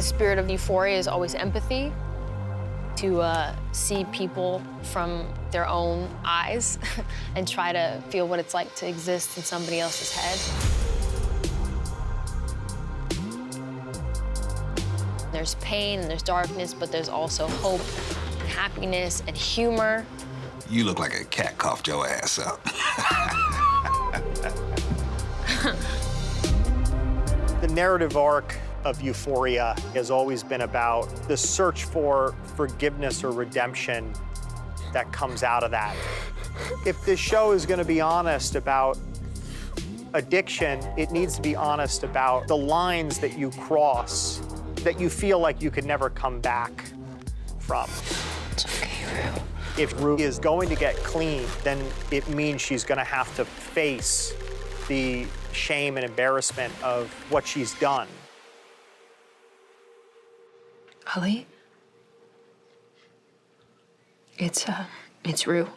The spirit of Euphoria is always empathy, to see people from their own eyes and try to feel what it's like to exist in somebody else's head. There's pain and there's darkness, but there's also hope, and happiness, and humor. You look like a cat coughed your ass up. The narrative arc of Euphoria has always been about the search for forgiveness or redemption that comes out of that. If this show is going to be honest about addiction, it needs to be honest about the lines that you cross, that you feel like you could never come back from. It's okay, Rue. If Rue is going to get clean, then it means she's going to have to face the shame and embarrassment of what she's done. Algee? It's Rue.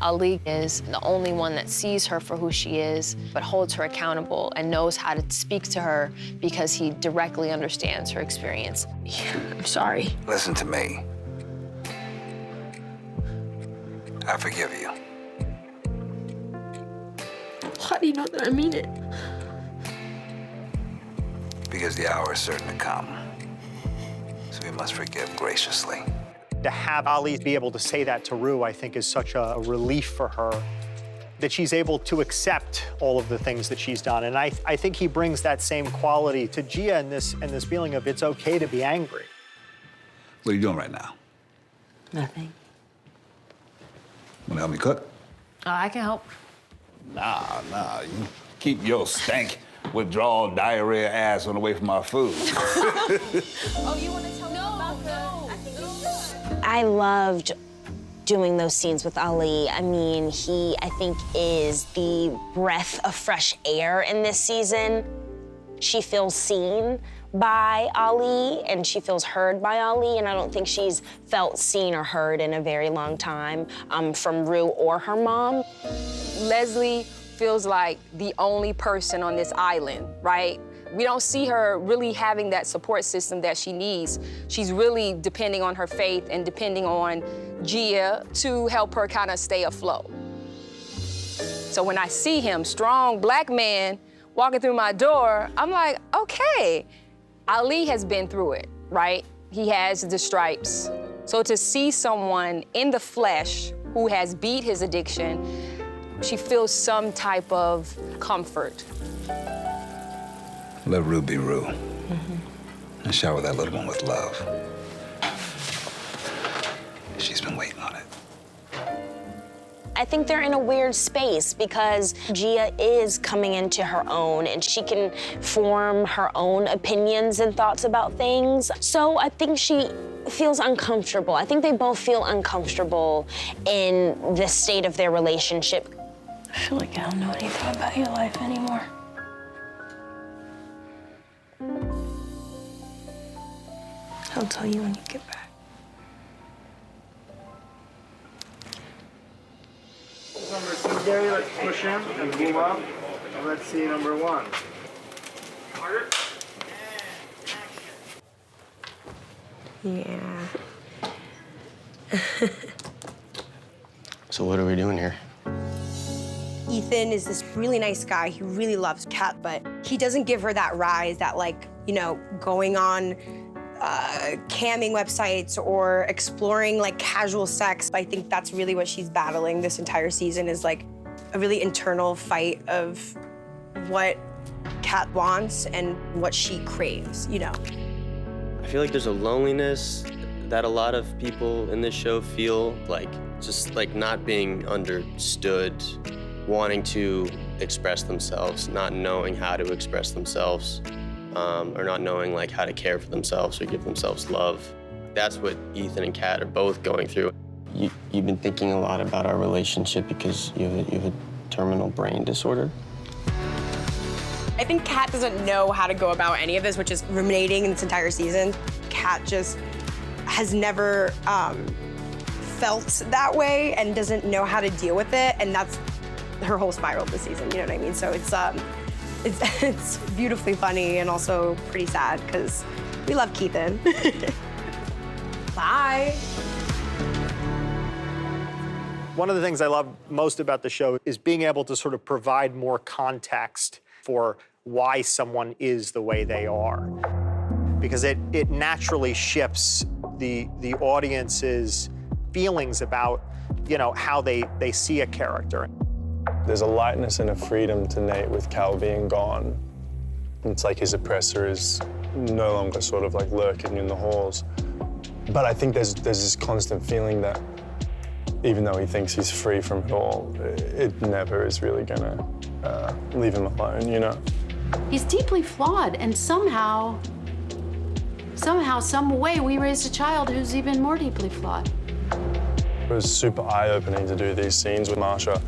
Algee is the only one that sees her for who she is, but holds her accountable and knows how to speak to her because he directly understands her experience. Yeah, I'm sorry. Listen to me. I forgive you. How do you know that I mean it? Because the hour is certain to come. So we must forgive graciously. To have Algee be able to say that to Rue, I think, is such a relief for her, that she's able to accept all of the things that she's done. And I think he brings that same quality to Gia in this feeling of it's okay to be angry. What are you doing right now? Nothing. Want to help me cook? I can help. Nah, you keep your stank, withdrawal, diarrhea ass on away from our food. Oh, you want to tell me about I think you should. I loved doing those scenes with Algee. I mean, he, I think, is the breath of fresh air in this season. She feels seen by Algee, and she feels heard by Algee, and I don't think she's felt seen or heard in a very long time from Rue or her mom. Leslie feels like the only person on this island, right? We don't see her really having that support system that she needs. She's really depending on her faith and depending on Gia to help her kind of stay afloat. So when I see him, strong black man, walking through my door, I'm like, okay. Algee has been through it, right? He has the stripes. So to see someone in the flesh who has beat his addiction, she feels some type of comfort. Let Rue be Rue. And shower that little one with love. She's been waiting on it. I think they're in a weird space because Gia is coming into her own and she can form her own opinions and thoughts about things. So I think she feels uncomfortable. I think they both feel uncomfortable in the state of their relationship. I feel like I don't know anything about your life anymore. I'll tell you when you get back. Number 2, Gary, let's push him and move up. And let's see number 1. Yeah. So what are we doing here? Ethan is this really nice guy. He really loves Kat, but he doesn't give her that rise, that, like, you know, going on camming websites or exploring, like, casual sex. I think that's really what she's battling this entire season, is, like, a really internal fight of what Kat wants and what she craves, you know? I feel like there's a loneliness that a lot of people in this show feel, like, just like not being understood, wanting to express themselves, not knowing how to express themselves, or not knowing like how to care for themselves or give themselves love. That's what Ethan and Kat are both going through. You've been thinking a lot about our relationship because you have a terminal brain disorder. I think Kat doesn't know how to go about any of this, which is ruminating in this entire season. Kat just has never felt that way and doesn't know how to deal with it, and that's her whole spiral this season, you know what I mean? So it's It's beautifully funny and also pretty sad because we love Keithan. Bye. One of the things I love most about the show is being able to sort of provide more context for why someone is the way they are. Because it naturally shifts the audience's feelings about, you know, how they see a character. There's a lightness and a freedom to Nate with Cal being gone. It's like his oppressor is no longer sort of like lurking in the halls. But I think there's this constant feeling that even though he thinks he's free from it all, it never is really gonna leave him alone, you know? He's deeply flawed, and somehow, some way, we raised a child who's even more deeply flawed. It was super eye-opening to do these scenes with Marsha.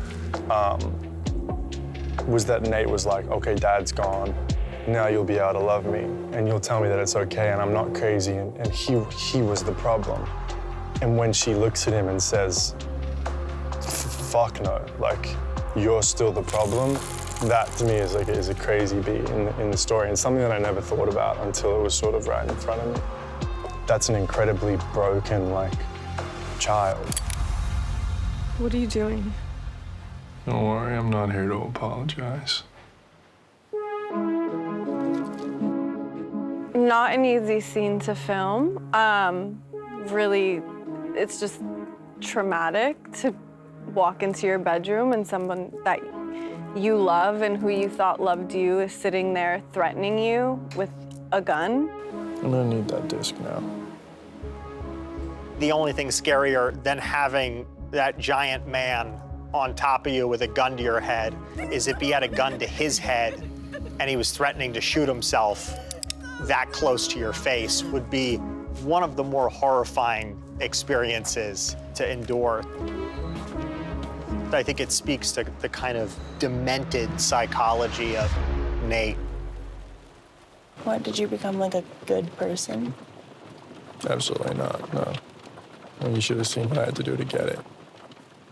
Was that Nate was like, okay, Dad's gone, now you'll be able to love me, and you'll tell me that it's okay and I'm not crazy, and he was the problem. And when she looks at him and says, fuck no, like, you're still the problem, that to me is a crazy beat in the story, and something that I never thought about until it was sort of right in front of me. That's an incredibly broken, like, child. What are you doing? Don't worry, I'm not here to apologize. Not an easy scene to film. Really, it's just traumatic to walk into your bedroom and someone that you love and who you thought loved you is sitting there threatening you with a gun. I'm gonna need that disc now. The only thing scarier than having that giant man on top of you with a gun to your head is if he had a gun to his head and he was threatening to shoot himself that close to your face would be one of the more horrifying experiences to endure. I think it speaks to the kind of demented psychology of Nate. What, did you become like a good person? Absolutely not, no. You should have seen what I had to do to get it.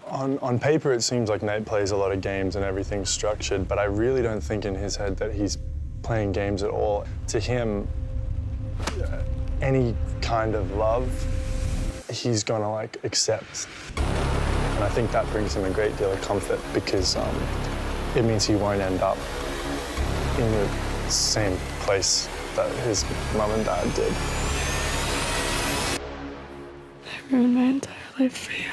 On paper, it seems like Nate plays a lot of games and everything's structured, but I really don't think in his head that he's playing games at all. To him, any kind of love, he's gonna like accept. And I think that brings him a great deal of comfort because it means he won't end up in the same place that his mum and dad did. I ruined my entire life for you.